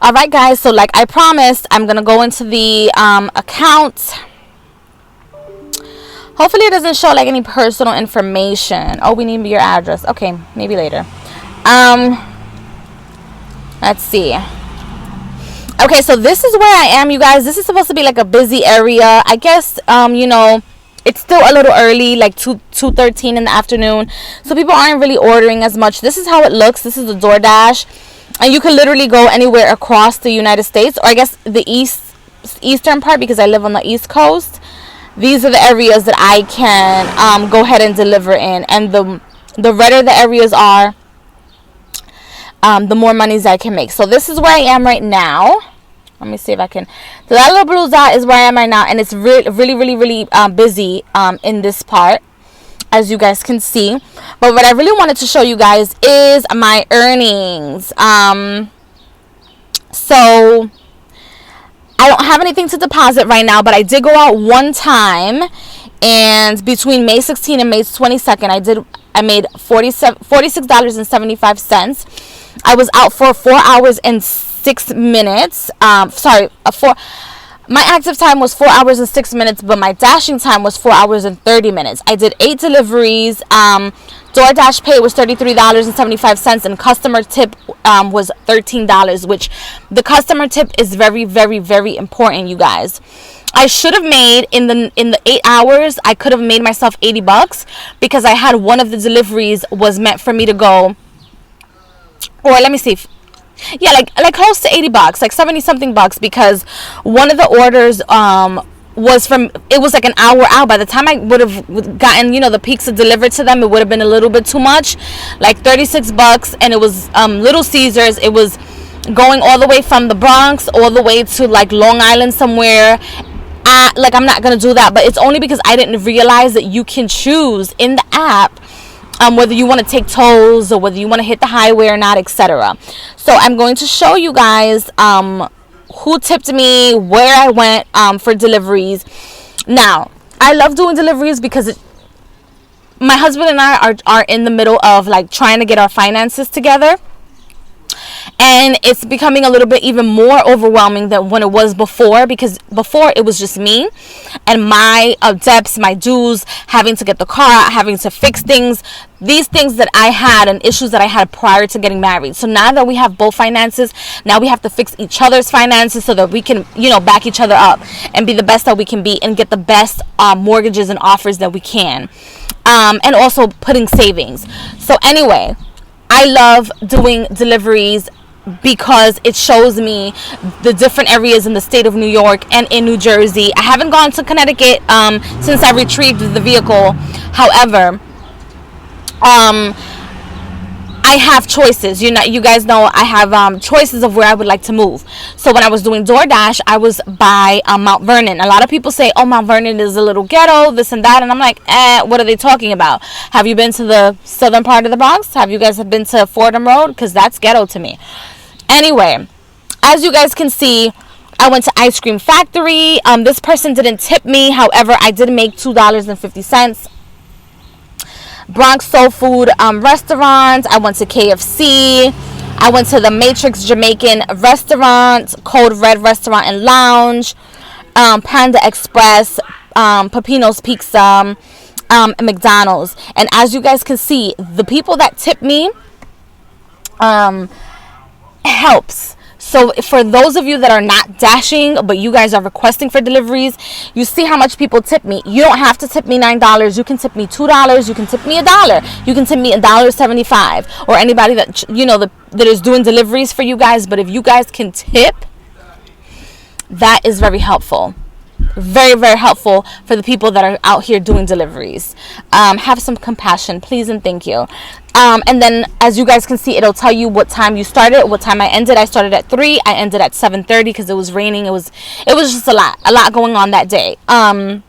All right, guys, so like I promised, I'm gonna go into the account. Hopefully it doesn't show like any personal information. Oh, we need your address. Okay, maybe later. Let's see. Okay, so this is where I am, you guys. This is supposed to be like a busy area. I guess it's still a little early, like 2:13 in the afternoon, so people aren't really ordering as much. This is how it looks. This is the DoorDash, and you can literally go anywhere across the United States, or I guess the eastern part, because I live on the East Coast. These are the areas that I can go ahead and deliver in, and the redder the areas are, the more monies I can make. So this is where I am right now. Let me see if I can. So that little blue dot is where I am right now, and it's really busy in this part, as you guys can see. But what I really wanted to show you guys is my earnings. So I don't have anything to deposit right now, but I did go out one time, and between May 16th and May 22nd, I made $46.75. I was out for 4 hours and 6 minutes. My active time was 4 hours and 6 minutes, but my dashing time was 4 hours and 30 minutes. I did 8 deliveries. DoorDash pay was $33.75, and customer tip was $13, which the customer tip is very important, you guys. I should have made in the 8 hours, I could have made myself $80, because I had one of the deliveries was meant for me to go, or let me see, yeah, like close to $80, like 70 something bucks, because one of the orders it was like an hour out. By the time I would have gotten the pizza delivered to them, it would have been a little bit too much, like $36, and it was Little Caesars. It was going all the way from the Bronx all the way to like Long Island somewhere. Like, I'm not gonna do that, but it's only because I didn't realize that you can choose in the app whether you want to take tolls or whether you want to hit the highway or not, etc. So I'm going to show you guys who tipped me, where I went for deliveries. Now, I love doing deliveries because my husband and I are in the middle of like trying to get our finances together. And it's becoming a little bit even more overwhelming than when it was before, because before it was just me and my debts, my dues, having to get the car out, having to fix things, these things that I had and issues that I had prior to getting married. So now that we have both finances, now we have to fix each other's finances so that we can, back each other up and be the best that we can be and get the best mortgages and offers that we can. And also putting savings. So anyway, I love doing deliveries because it shows me the different areas in the state of New York and in New Jersey. I haven't gone to Connecticut since I retrieved the vehicle. However, I have choices. You guys know I have choices of where I would like to move. So when I was doing DoorDash, I was by Mount Vernon. A lot of people say, oh, Mount Vernon is a little ghetto, this and that. And I'm like, what are they talking about? Have you been to the southern part of the Bronx? Have you guys been to Fordham Road? Because that's ghetto to me. Anyway, as you guys can see, I went to Ice Cream Factory. This person didn't tip me. However, I did make $2.50. Bronx Soul Food restaurant. I went to KFC. I went to the Matrix Jamaican restaurant, Code Red restaurant and lounge, Panda Express, Peppino's Pizza, and McDonald's. And as you guys can see, the people that tip me helps. So for those of you that are not dashing, but you guys are requesting for deliveries, you see how much people tip me. You don't have to tip me $9. You can tip me $2. You can tip me $1. You can tip me $1.75. Or anybody that that is doing deliveries for you guys. But if you guys can tip, that is very helpful. Very helpful for the people that are out here doing deliveries. Have some compassion, please and thank you. And then as you guys can see, it'll tell you what time you started, what time I ended. I started at 3. I ended at 7:30 because it was raining. It was just a lot going on that day. And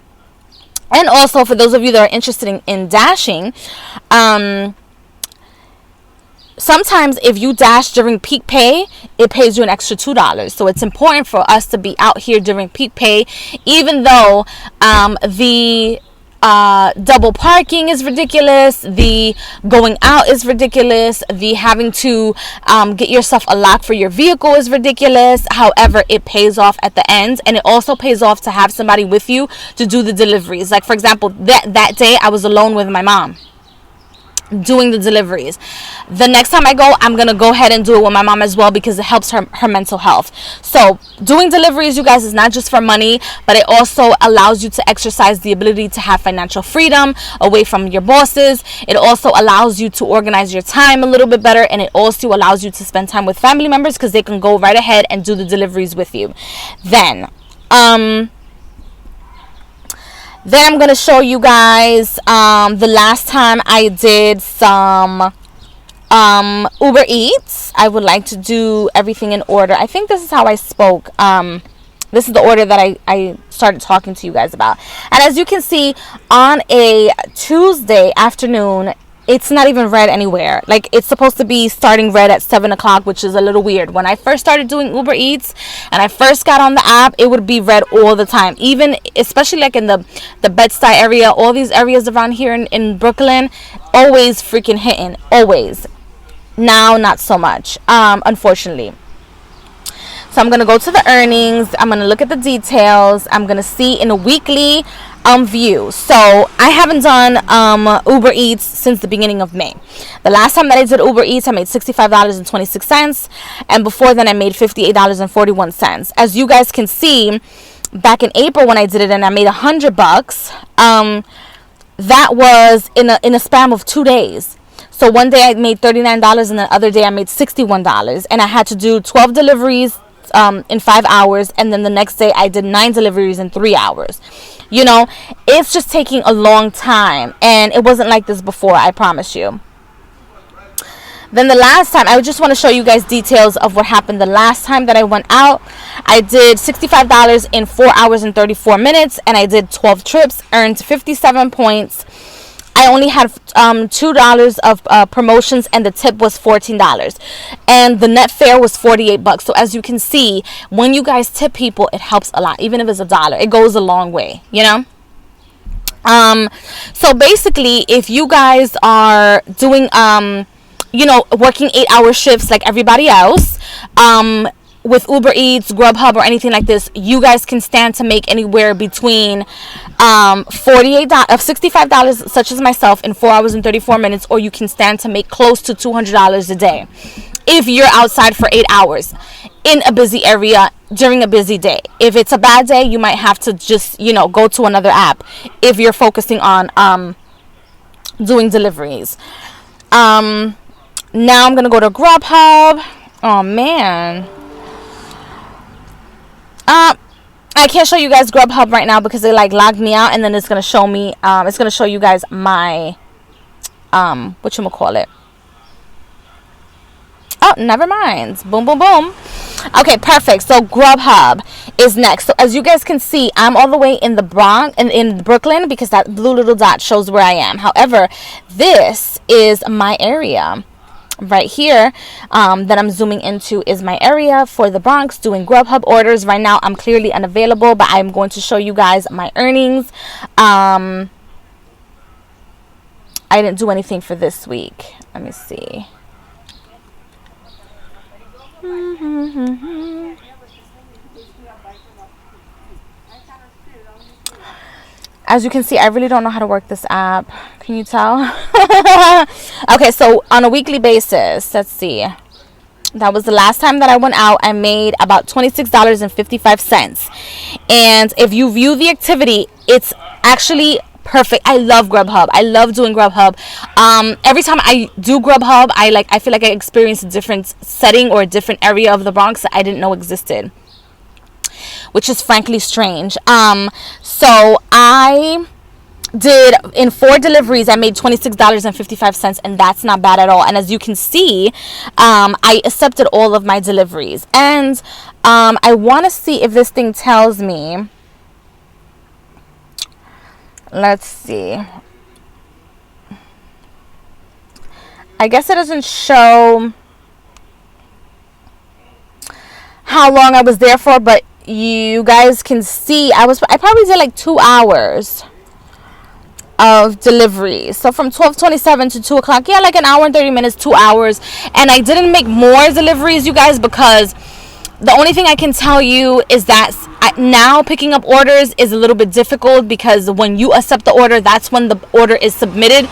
also for those of you that are interested in dashing, sometimes if you dash during peak pay, it pays you an extra $2. So it's important for us to be out here during peak pay, even though the double parking is ridiculous. The going out is ridiculous. The having to get yourself a lock for your vehicle is ridiculous. However, it pays off at the end, and it also pays off to have somebody with you to do the deliveries. Like, for example, that day I was alone with my mom doing the deliveries. The next time I go, I'm gonna go ahead and do it with my mom as well, because it helps her mental health. So doing deliveries, you guys, is not just for money, but it also allows you to exercise the ability to have financial freedom away from your bosses. It also allows you to organize your time a little bit better, and it also allows you to spend time with family members, because they can go right ahead and do the deliveries with you. Then I'm going to show you guys the last time I did some Uber Eats. I would like to do everything in order. I think this is how I spoke. This is the order that I started talking to you guys about. And as you can see, on a Tuesday afternoon, it's not even red anywhere. Like, it's supposed to be starting red at 7 o'clock, which is a little weird. When I first started doing Uber Eats and I first got on the app, it would be red all the time. Even, especially like in the Bed-Stuy area, all these areas around here in Brooklyn, always freaking hitting, always. Now, not so much, unfortunately. So I'm going to go to the earnings. I'm going to look at the details. I'm going to see in a weekly view. So I haven't done Uber Eats since the beginning of May. The last time that I did Uber Eats, I made $65.26, and before then I made $58.41. As you guys can see, back in April when I did it and I made $100, that was in a span of 2 days. So one day I made $39 and the other day I made $61, and I had to do 12 deliveries in 5 hours, and then the next day I did 9 deliveries in 3 hours. You know, it's just taking a long time, and it wasn't like this before, I promise you. Then the last time, I just want to show you guys details of what happened the last time that I went out. I did $65 in 4 hours and 34 minutes, and I did 12 trips, earned 57 points. I only had $2 of promotions, and the tip was $14, and the net fare was $48. So as you can see, when you guys tip people, it helps a lot. Even if it's $1, it goes a long way, you know. So basically, if you guys are doing you know, working 8-hour shifts like everybody else, with Uber Eats, Grubhub, or anything like this, you guys can stand to make anywhere between $65, such as myself, in 4 hours and 34 minutes, or you can stand to make close to $200 a day if you're outside for 8 hours in a busy area during a busy day. If it's a bad day, you might have to just, you know, go to another app if you're focusing on doing deliveries. Now I'm gonna go to Grubhub. Oh man, I can't show you guys Grubhub right now because they like logged me out, and then it's gonna show me it's gonna show you guys my whatchamacallit. Oh, never mind. Boom, boom, boom. Okay, perfect. So Grubhub is next. So as you guys can see, I'm all the way in the Bronx and in Brooklyn, because that blue little dot shows where I am. However, this is my area. Right here that I'm zooming into is my area for the Bronx doing Grubhub orders. Right now I'm clearly unavailable, but I'm going to show you guys my earnings. I didn't do anything for this week. Let me see. As you can see, I really don't know how to work this app. Can you tell? Okay, so on a weekly basis, let's see. That was the last time that I went out. I made about $26.55. And if you view the activity, it's actually perfect. I love Grubhub. I love doing Grubhub. Every time I do Grubhub, I feel like I experience a different setting or a different area of the Bronx that I didn't know existed, which is frankly strange. So I did, in 4 deliveries, I made $26.55, and that's not bad at all. And as you can see, I accepted all of my deliveries. And I want to see if this thing tells me. Let's see. I guess it doesn't show how long I was there for, but you guys can see I probably did like 2 hours. of deliveries. So from 12:27 to 2 o'clock, yeah, like an hour and 30 minutes, 2 hours. And I didn't make more deliveries, you guys, because the only thing I can tell you is that now picking up orders is a little bit difficult, because when you accept the order, that's when the order is submitted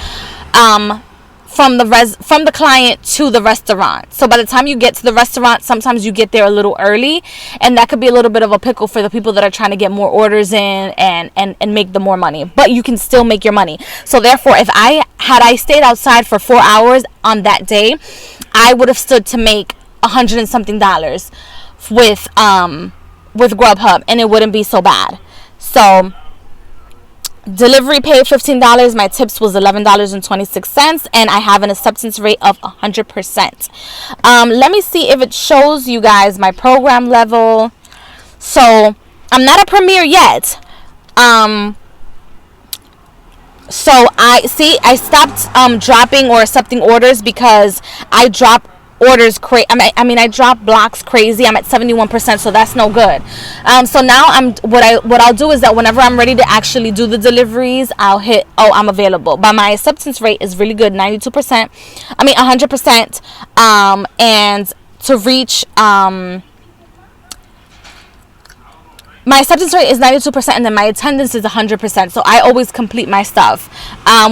from the client to the restaurant. So by the time you get to the restaurant, sometimes you get there a little early, and that could be a little bit of a pickle for the people that are trying to get more orders in and make the more money. But you can still make your money. So therefore, if I stayed outside for 4 hours on that day, I would have stood to make $100 and something with Grubhub, and it wouldn't be so bad. So delivery paid $15. My tips was $11.26, and I have an acceptance rate of 100%. Let me see if it shows you guys my program level. So I'm not a premier yet. So I stopped dropping or accepting orders because I dropped orders I drop blocks crazy. I'm at 71%, so that's no good. So now what I'll do is that whenever I'm ready to actually do the deliveries, I'll hit I'm available. But my acceptance rate is really good, 92%. 100%. And to reach my acceptance rate is 92%, and then my attendance is 100%. So I always complete my stuff,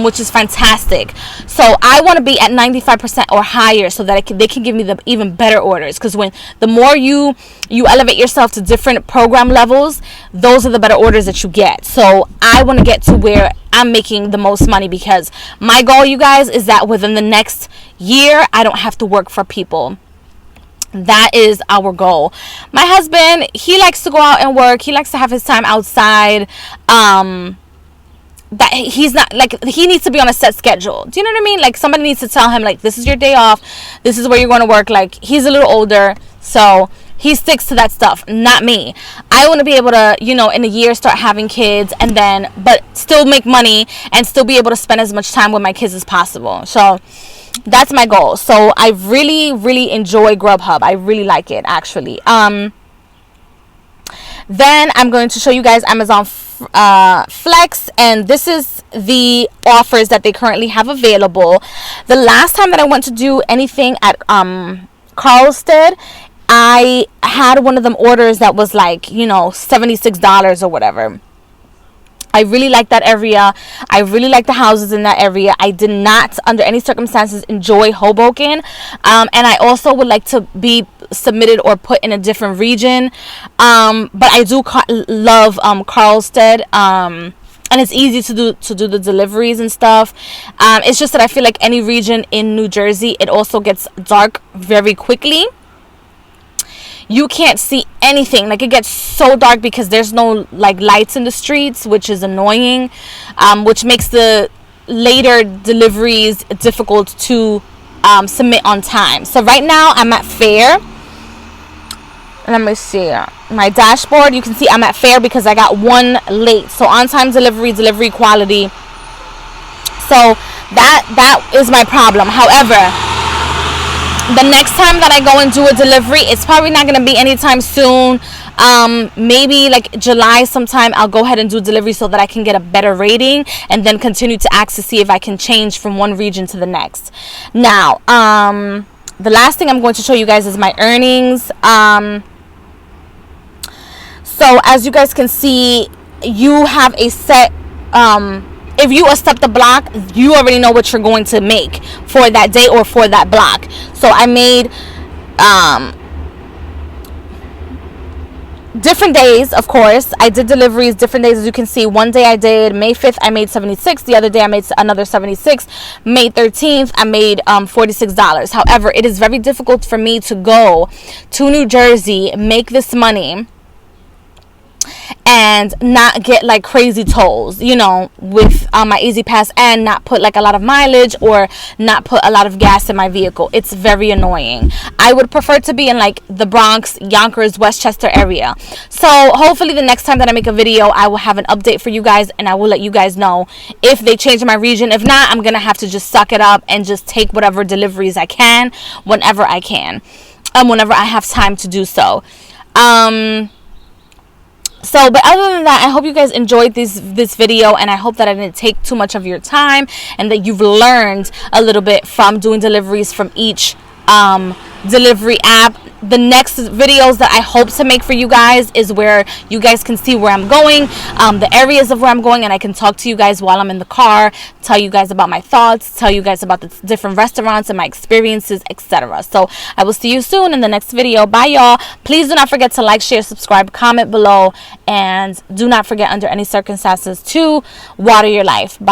which is fantastic. So I want to be at 95% or higher, so that they can give me the even better orders. Because the more you elevate yourself to different program levels, those are the better orders that you get. So I want to get to where I'm making the most money, because my goal, you guys, is that within the next year, I don't have to work for people. That is our goal. My husband, he likes to go out and work. He likes to have his time outside. That he's not like, he needs to be on a set schedule. Do you know what I mean? Like, somebody needs to tell him, like, this is your day off. This is where you're going to work. Like, he's a little older, so he sticks to that stuff. Not me. I want to be able to, in a year start having kids, and then but still make money and still be able to spend as much time with my kids as possible. So that's my goal. So I really, really enjoy Grubhub. I really like it, actually. Then I'm going to show you guys Amazon Flex, and this is the offers that they currently have available. The last time that I went to do anything at Carlstead, I had one of them orders that was like, $76 or whatever. I really like that area. I really like the houses in that area. I did not, under any circumstances, enjoy Hoboken. And I also would like to be submitted or put in a different region. But I do love Carlstead. And it's easy to do the deliveries and stuff. It's just that I feel like any region in New Jersey, it also gets dark very quickly. You can't see anything. Like, it gets so dark because there's no like lights in the streets, which is annoying, which makes the later deliveries difficult to submit on time. So right now I'm at Fair. Let me see my dashboard. You can see I'm at Fair because I got one late. So on time delivery quality. So that is my problem. However, the next time that I go and do a delivery, it's probably not going to be anytime soon. Maybe like July sometime, I'll go ahead and do delivery so that I can get a better rating, and then continue to ask to see if I can change from one region to the next. Now, the last thing I'm going to show you guys is my earnings. So as you guys can see, you have a set, if you accept the block, you already know what you're going to make for that day or for that block. So I made different days, of course. I did deliveries different days. As you can see, one day I did May 5th, I made $76. The other day I made another $76. May 13th, I made $46. However, it is very difficult for me to go to New Jersey, make this money, and not get like crazy tolls, with my Easy Pass, and not put like a lot of mileage or not put a lot of gas in my vehicle. It's very annoying. I would prefer to be in like the Bronx, Yonkers, Westchester area. So hopefully the next time that I make a video, I will have an update for you guys, and I will let you guys know if they change my region. If not, I'm gonna have to just suck it up and just take whatever deliveries I can whenever I can, whenever I have time to do so. So, but other than that, I hope you guys enjoyed this video, and I hope that I didn't take too much of your time, and that you've learned a little bit from doing deliveries from each delivery app. The next videos that I hope to make for you guys is where you guys can see where I'm going, the areas of where I'm going, and I can talk to you guys while I'm in the car, tell you guys about my thoughts, tell you guys about the different restaurants and my experiences, etc. So I will see you soon in the next video. Bye, y'all. Please do not forget to like, share, subscribe, comment below, and do not forget under any circumstances to water your life. Bye.